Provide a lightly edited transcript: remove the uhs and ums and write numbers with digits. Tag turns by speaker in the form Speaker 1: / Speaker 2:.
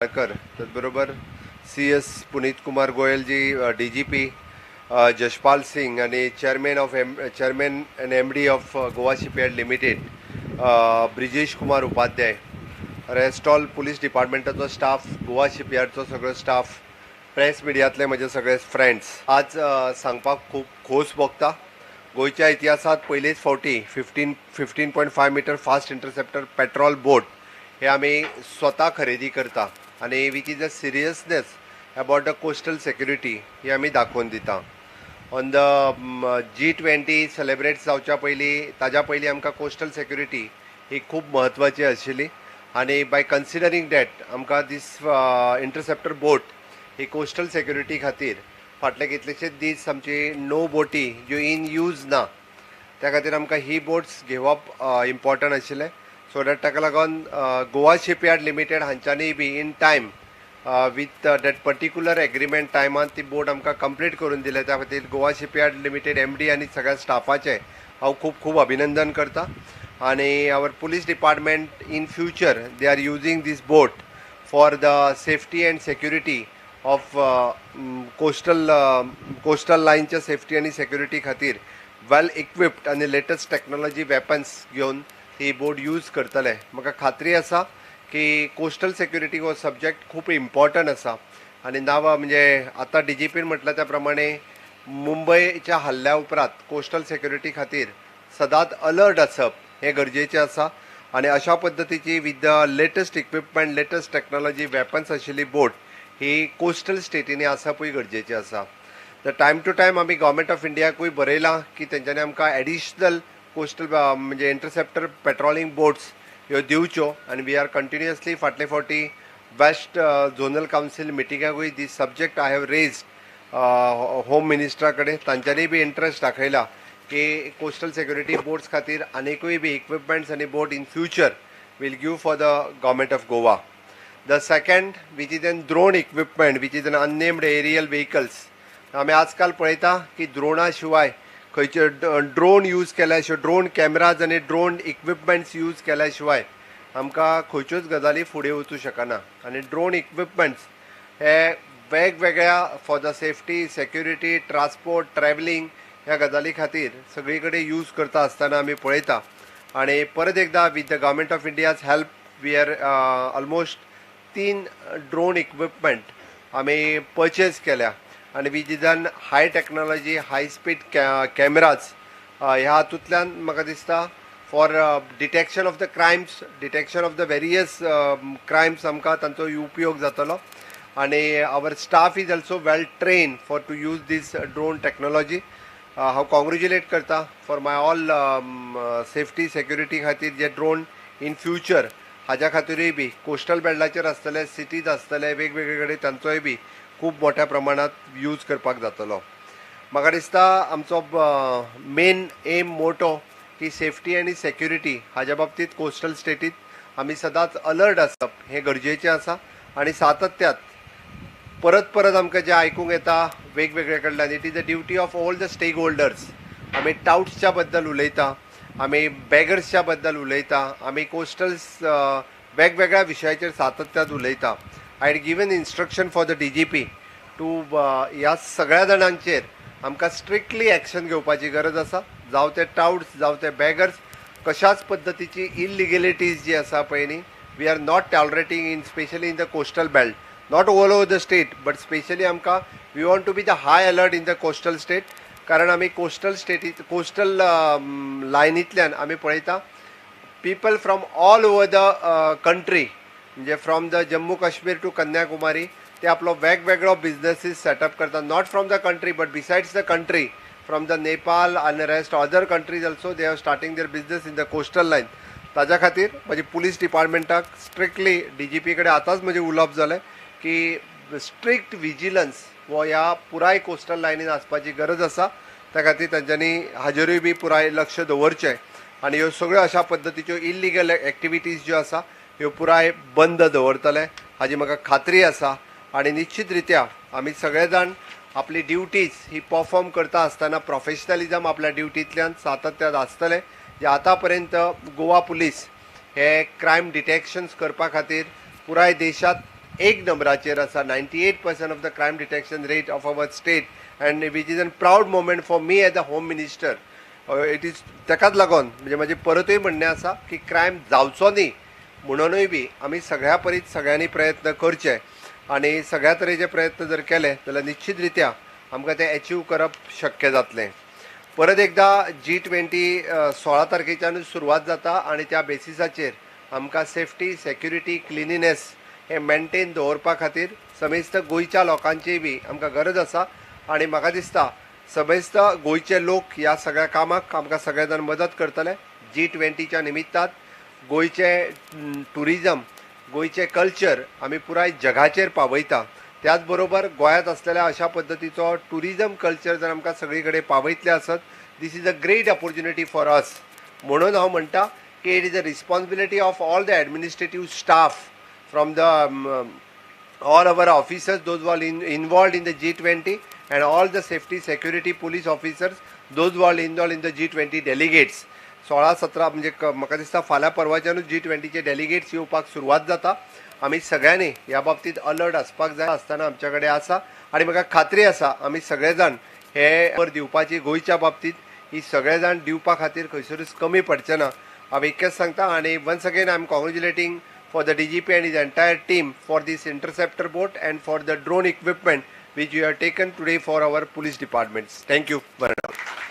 Speaker 1: त्याचबरोबर CS पुनीत कुमार गोयल जी DGP Jaspal Singh आणि chairman and MD of Goa shipyard limited Brijesh Kumar Upadhyay, rest all police डिपार्टमेंटाचो staff, Goa शिपयार्डचो सगळो स्टाफ, प्रेस मिडियांतले म्हजे सगळे फ्रेंड्स, आज सांगपाक खूब खोस भोगता. गोंयच्या इतिहासात पयलेच फावटी 15.5 metre fast interceptor patrol boat हे आमी स्वता खरेदी करता आणि which is a seriousness about the coastal security ही आमी दाखोवन दिता. ऑन द G20 सेलेब्रेट जावच्या पयलीं ताज्या पयलीं आमकां कोस्टल सेक्युरिटी ही खूब म्हत्वाची आशिल्ली आणि बाय कन्सिडरींग डॅट आमकां दीस इंटरसेप्टर बोट ही कोस्टल सेक्युरिटी खातीर फाटले कितलेशेच दीस आमची नो बोटी ज्यो इन यूज ना त्या खातीर आमकां ही बोट्स घेवप इम्पॉर्टंट आशिल्लें. सो दॅट ताका लागून गोवा शिपयार्ड लिमिटेड हांच्यांनी be in time with that particular agreement टायमान ती बोट आमकां कंप्लीट करून दिले. त्या खातीर गोवा शिपयार्ड लिमिटेड MD आनी सगळ्या स्टाफाचे हांव खूब खूब अभिनंदन करता. आणि our police department in future they are using this boat for the safety and security of coastal लायनच्या सेफ्टी आणि सेक्युरिटी खातीर वेल इक्विप्ड आणि लेटेस्ट टेक्नॉलॉजी वेपन्स घेवन ही बोट यूज करतले. म्हाका खात्री आसा की कोस्टल सेक्युरिटी हो सब्जेक्ट खूब इम्पॉर्टंट आसा आणि नाव म्हणजे आतां DGPन म्हटलं त्या प्रमाणे मुंबईच्या हल्ल्या उपरांत कोस्टल सेक्युरिटी खातीर सदांच अलर्ट आसप हे गरजेचें आसा आणि अशा पद्दतीची with the latest equipment latest technology weapons आशिल्ली बोट ही कोस्टल स्टेटींनी आसपूय गरजेची आसा. तर टायम टू टायम आमी गव्हर्मेंट ऑफ इंडियाकूय बरयलां की तेंच्यांनी आमकां एडिशनल कोस्टल म्हणजे इंटरसेप्टर पेट्रोलिंग बोट्स ह्यो दिवच्यो आणि वी आर कंटिन्युअसली फाटले फावटी वेस्ट झोनल कावन्सील मिटिंगाकूय this subject I have raised home मिनिस्टरा कडेन. तांच्यांनी बी इंट्रस्ट दाखयला की कोस्टल सेक्युरिटी बोट्स खातीर आनीकूय बी इक्विपमेंट्स आनी boat in future will give for the government of Goa. The second which is an drone equipment which is an unnamed aerial vehicles. आमी आजकाल पळयता की ड्रोना शिवाय खंयचे ड्रोन यूज केल्या शिवाय ड्रोन कॅमेराज आनी ड्रोन इक्विपमेंट्स यूज केल्या शिवाय आमकां खंयच्योच गजाली फुडें वचूं शकना. आनी ड्रोन इक्विपमेंट्स हे वेगवेगळ्या for the safety security transport travelling ह्या गजाली खातीर सगळी कडेन यूज करता आसतना आमी पळयता. आणि परत एकदा with the government of India's help we are almost 3 drone equipment आमी परचेज केल्या आणि which is an high technology high speed cameras ह्या हातूंतल्यान म्हाका दिसता for detection of the crimes detection of the various crimes आमकां तांचो उपयोग जातलो. आणि our staff is also well train for to use this drone technology. हांव कॉंग्रेच्युलेट करता for my all safety security खातीर जे ड्रोन इन फ्युचर हाज्या खातीरूय बी कोस्टल बेल्टाचेर आसतले सिटीज आसतले वेगवेगळे कडेन तांचोय बी खूब मोठ्या प्रमाणात यूज करपाक जातलो. म्हाका दिसता आमचो मेन एम मोटो की सेफ्टी आनी सेक्युरिटी हाज्या बाबतींत कोस्टल स्टेटीत आमी सदांच अलर्ट आसप हें गरजेचें आसा. आणि सातत्यात परत परत आमकां जें आयकूंक येता वेगवेगळे कडल्यान it is the duty of all the stakeholders. आमी टाउट्सच्या बद्दल उलयता, आमी बॅगर्सच्या बद्दल उलयता, आमी कोस्टल्स वेगवेगळ्या विशयाचेर सातत्यात उलयता. I had given instruction for the DGP to ह्या सगळ्या जाणांचेर आमकां स्ट्रिक्टली एक्शन घेवपाची गरज आसा. जावं ते टाउट्स जावं ते बॅगर्स कशाच पद्दतीची इलिगॅलिटीज जी आसा पळय न्ही we are not tolerating in specially in the coastal belt not all over the state but specially आमकां we want to be the high alert in the coastal state. कारण आमी कोस्टल लायनींतल्यान आमी पळयता people from all over the country म्हणजे from the Jammu Kashmir to Kanyakumari ते आपलो वेगवेगळो बिझनेसीस सेटअप करतात not from the country but besides the country from the Nepal आनी rest other countries also they are starting their business in the coastal line. ताज्या खातीर म्हजी police डिपार्टमेंटाक strictly DGP कडेन आतांच म्हजें उलोवप जालें की स्ट्रिक्ट विजिलन्स हो ह्या पुराय कोस्टल लायनीन आसपाची गरज आसा. त्या खातीर तांच्यांनी हाजेरूय बी पुराय लक्ष दवरचें आनी ह्यो सगळ्यो अशा पद्दतीच्यो इलिगल एक्टिविटीज ज्यो आसा ह्यो पुराय बंद दवरतले हाजी म्हाका खात्री आसा. आणि निश्चित रित्या आमी सगळे जाण आपली ड्युटीज ही परफॉर्म करता आसतना प्रोफेशनलिझम आपल्या ड्युटींतल्यान सातत्यात आसतले. जे आतां पर्यंत गोवा पुलीस हे क्रायम डिटेक्शन्स करपा खातीर पुराय देशांत एक नंबराचेर आसा. 98% of the crime detection rate of our state, and which is an proud moment for me as a home minister. It is ताकाच लागून म्हणजे म्हजें परतूय म्हणणें आसा की क्रायम जावचो न्ही म्हणूनय बी आमी सगळ्या परीत सगळ्यांनी प्रयत्न करचे, आनी सगळ्या तरेचे प्रयत्न जर केले जाल्यार निश्चित रित्या आमकां तें अचीव करप शक्य जातलें. परत एकदा G20 16 तारखेच्यानूच सुरवात जाता आनी त्या बेसिसाचेर आमकां सेफ्टी, सेक्युरिटी, क्लिनिनेस हे मेंटेन दवरपा खातीर समेस्त गोंयच्या लोकांची बी आमकां गरज आसा. आनी म्हाका दिसता समेस्त गोंयचे लोक ह्या सगळ्या कामाक आमकां सगळे जाण मदत करतले. G20च्या निमित्तान गोंयचें टुरिजम, गोंयचें कल्चर आमी पुराय जगाचेर पावयता. त्याच बरोबर गोंयांत असलेल्या अशा पद्दतीचो टुरिजम कल्चर जर आमकां सगळी कडेन पावयतले आसत, this is a great opportunity for us. म्हणून हांव म्हणटा की it is a responsibility of all the administrative staff from the all our officers, those who are involved in the G20, and all the safety, security, police officers, those who are involved in the G20 delegates. 16-17 म्हणजे म्हाका दिसता फाल्यां परवाच्यानूच G20चे delegates येवपाक सुरवात जाता. आमी सगळ्यांनी ह्या बाबतींत अलर्ट आसपाक जाय आसतना आमच्या कडेन आसा. आनी म्हाका खात्री आसा आमी सगळे जाण हे वर दिवपाची गोंयच्या बाबतींत ही सगळे जाण दिवपा खातीर खंयसरूच कमी पडचे ना. हांव इतकेंच सांगता. आनी once again I am congratulating for the DGP and his entire team for this interceptor boat and for the drone equipment which you have taken today for our police departments. Thank you very much.